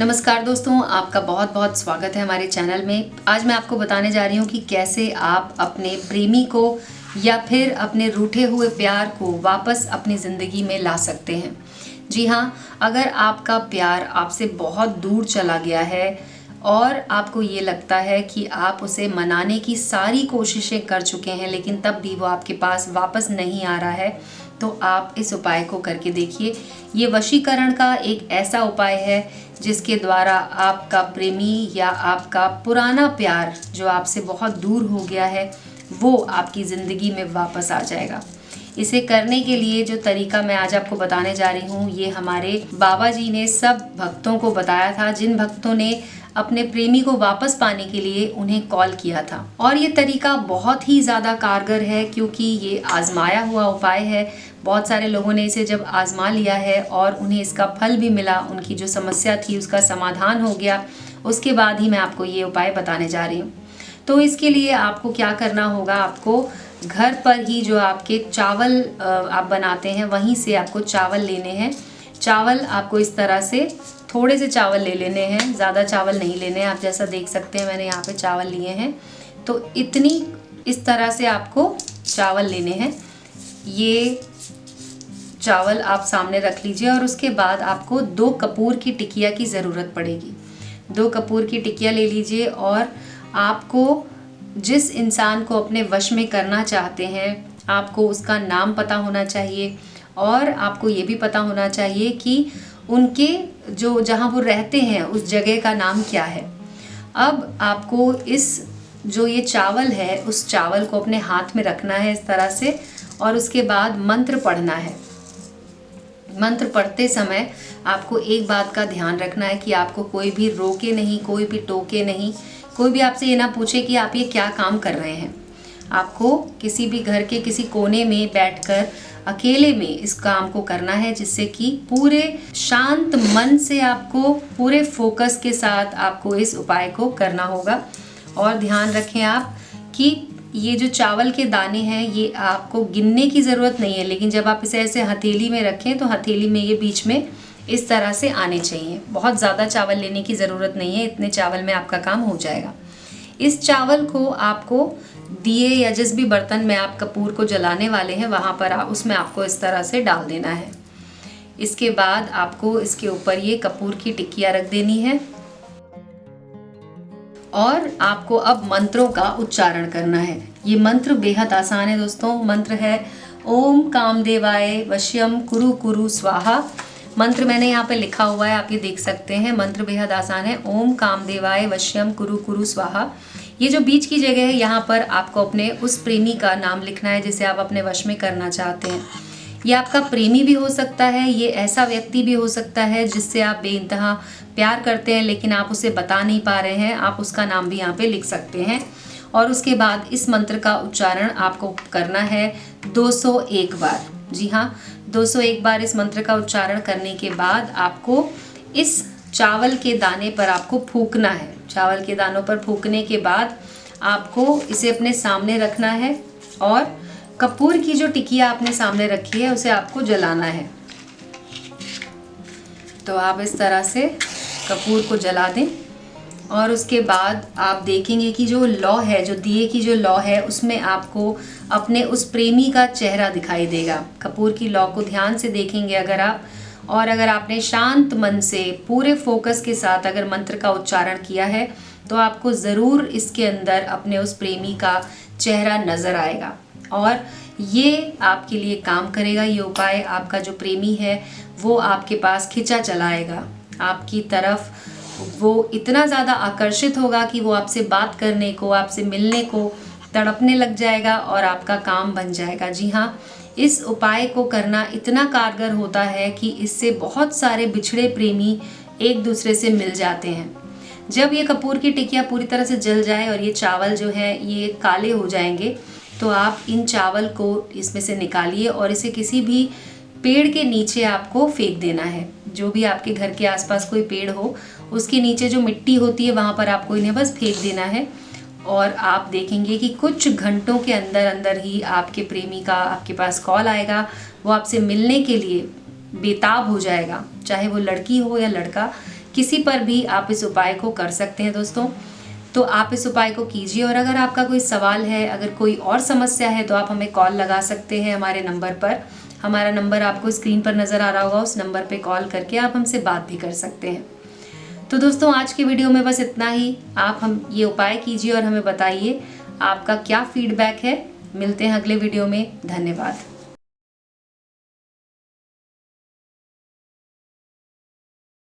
नमस्कार दोस्तों, आपका बहुत बहुत स्वागत है हमारे चैनल में। आज मैं आपको बताने जा रही हूँ कि कैसे आप अपने प्रेमी को या फिर अपने रूठे हुए प्यार को वापस अपनी ज़िंदगी में ला सकते हैं। जी हाँ, अगर आपका प्यार आपसे बहुत दूर चला गया है और आपको ये लगता है कि आप उसे मनाने की सारी कोशिशें कर चुके हैं लेकिन तब भी वो आपके पास वापस नहीं आ रहा है, तो आप इस उपाय को करके देखिए। ये वशीकरण का एक ऐसा उपाय है जिसके द्वारा आपका प्रेमी या आपका पुराना प्यार जो आपसे बहुत दूर हो गया है वो आपकी ज़िंदगी में वापस आ जाएगा। इसे करने के लिए जो तरीका मैं आज आपको बताने जा रही हूँ, ये हमारे बाबा जी ने सब भक्तों को बताया था, जिन भक्तों ने अपने प्रेमी को वापस पाने के लिए उन्हें कॉल किया था। और ये तरीका बहुत ही ज़्यादा कारगर है क्योंकि ये आजमाया हुआ उपाय है। बहुत सारे लोगों ने इसे जब आजमा लिया है और उन्हें इसका फल भी मिला, उनकी जो समस्या थी उसका समाधान हो गया, उसके बाद ही मैं आपको ये उपाय बताने जा रही हूँ। तो इसके लिए आपको क्या करना होगा, आपको घर पर ही जो आपके चावल आप बनाते हैं वहीं से आपको चावल लेने हैं। चावल आपको इस तरह से थोड़े से चावल ले लेने हैं, ज़्यादा चावल नहीं लेने हैं। आप जैसा देख सकते हैं मैंने यहाँ पे चावल लिए हैं, तो इतनी इस तरह से आपको चावल लेने हैं। ये चावल आप सामने रख लीजिए और उसके बाद आपको 2 कपूर की टिकिया की ज़रूरत पड़ेगी। 2 कपूर की टिकिया ले लीजिए और आपको जिस इंसान को अपने वश में करना चाहते हैं आपको उसका नाम पता होना चाहिए और आपको ये भी पता होना चाहिए कि उनके जो जहाँ वो रहते हैं उस जगह का नाम क्या है। अब आपको इस जो ये चावल है उस चावल को अपने हाथ में रखना है इस तरह से और उसके बाद मंत्र पढ़ना है। मंत्र पढ़ते समय आपको एक बात का ध्यान रखना है कि आपको कोई भी रोके नहीं, कोई भी टोके नहीं, कोई भी आपसे ये ना पूछे कि आप ये क्या काम कर रहे हैं। आपको किसी भी घर के किसी कोने में बैठकर अकेले में इस काम को करना है, जिससे कि पूरे शांत मन से आपको पूरे फोकस के साथ आपको इस उपाय को करना होगा। और ध्यान रखें आप कि ये जो चावल के दाने हैं ये आपको गिनने की ज़रूरत नहीं है, लेकिन जब आप इसे ऐसे हथेली में रखें तो हथेली में ये बीच में इस तरह से आने चाहिए। बहुत ज़्यादा चावल लेने की ज़रूरत नहीं है, इतने चावल में आपका काम हो जाएगा। इस चावल को आपको दिए या जिस भी बर्तन में आप कपूर को जलाने वाले हैं वहाँ पर उसमें आपको इस तरह से डाल देना है। इसके बाद आपको इसके ऊपर ये कपूर की टिकिया रख देनी है और आपको अब मंत्रों का उच्चारण करना है। ये मंत्र बेहद आसान है दोस्तों। मंत्र है ओम कामदेवाय वश्यम कुरु कुरु स्वाहा। मंत्र मैंने यहाँ पे लिखा हुआ है, आप ये देख सकते हैं। मंत्र बेहद आसान है, ओम कामदेवाय वश्यम कुरु कुरु स्वाहा। ये जो बीच की जगह है यहाँ पर आपको अपने उस प्रेमी का नाम लिखना है जिसे आप अपने वश में करना चाहते हैं। ये आपका प्रेमी भी हो सकता है, ये ऐसा व्यक्ति भी हो सकता है जिससे आप बेइंतहा प्यार करते हैं लेकिन आप उसे बता नहीं पा रहे हैं, आप उसका नाम भी यहाँ पे लिख सकते हैं। और उसके बाद इस मंत्र का उच्चारण आपको करना है 201 बार। जी हाँ, 201 बार इस मंत्र का उच्चारण करने के बाद आपको इस चावल के दाने पर आपको फूंकना है। चावल के दानों पर फूंकने के बाद आपको इसे अपने सामने रखना है और कपूर की जो टिकिया आपने सामने रखी है उसे आपको जलाना है। तो आप इस तरह से कपूर को जला दें और उसके बाद आप देखेंगे कि जो लौ है, जो दिए की जो लौ है उसमें आपको अपने उस प्रेमी का चेहरा दिखाई देगा। कपूर की लौ को ध्यान से देखेंगे अगर आप, और अगर आपने शांत मन से पूरे फोकस के साथ अगर मंत्र का उच्चारण किया है तो आपको ज़रूर इसके अंदर अपने उस प्रेमी का चेहरा नज़र आएगा और ये आपके लिए काम करेगा। ये उपाय आपका जो प्रेमी है वो आपके पास खिंचा चला आएगा आपकी तरफ। वो इतना ज़्यादा आकर्षित होगा कि वो आपसे बात करने को, आपसे मिलने को तड़पने लग जाएगा और आपका काम बन जाएगा। जी हाँ, इस उपाय को करना इतना कारगर होता है कि इससे बहुत सारे बिछड़े प्रेमी एक दूसरे से मिल जाते हैं। जब ये कपूर की टिकिया पूरी तरह से जल जाए और ये चावल जो है ये काले हो जाएंगे तो आप इन चावल को इसमें से निकालिए और इसे किसी भी पेड़ के नीचे आपको फेंक देना है। जो भी आपके घर के आसपास कोई पेड़ हो उसके नीचे जो मिट्टी होती है वहाँ पर आपको इन्हें बस फेंक देना है और आप देखेंगे कि कुछ घंटों के अंदर अंदर ही आपके प्रेमी का आपके पास कॉल आएगा। वो आपसे मिलने के लिए बेताब हो जाएगा, चाहे वो लड़की हो या लड़का। किसी पर भी आप इस उपाय को कर सकते हैं दोस्तों। तो आप इस उपाय को कीजिए, और अगर आपका कोई सवाल है, अगर कोई और समस्या है, तो आप हमें कॉल लगा सकते हैं हमारे नंबर पर। हमारा नंबर आपको स्क्रीन पर नज़र आ रहा होगा, उस नंबर पे कॉल करके आप हमसे बात भी कर सकते हैं। तो दोस्तों आज की वीडियो में बस इतना ही। आप हम ये उपाय कीजिए और हमें बताइए आपका क्या फीडबैक है। मिलते हैं अगले वीडियो में। धन्यवाद।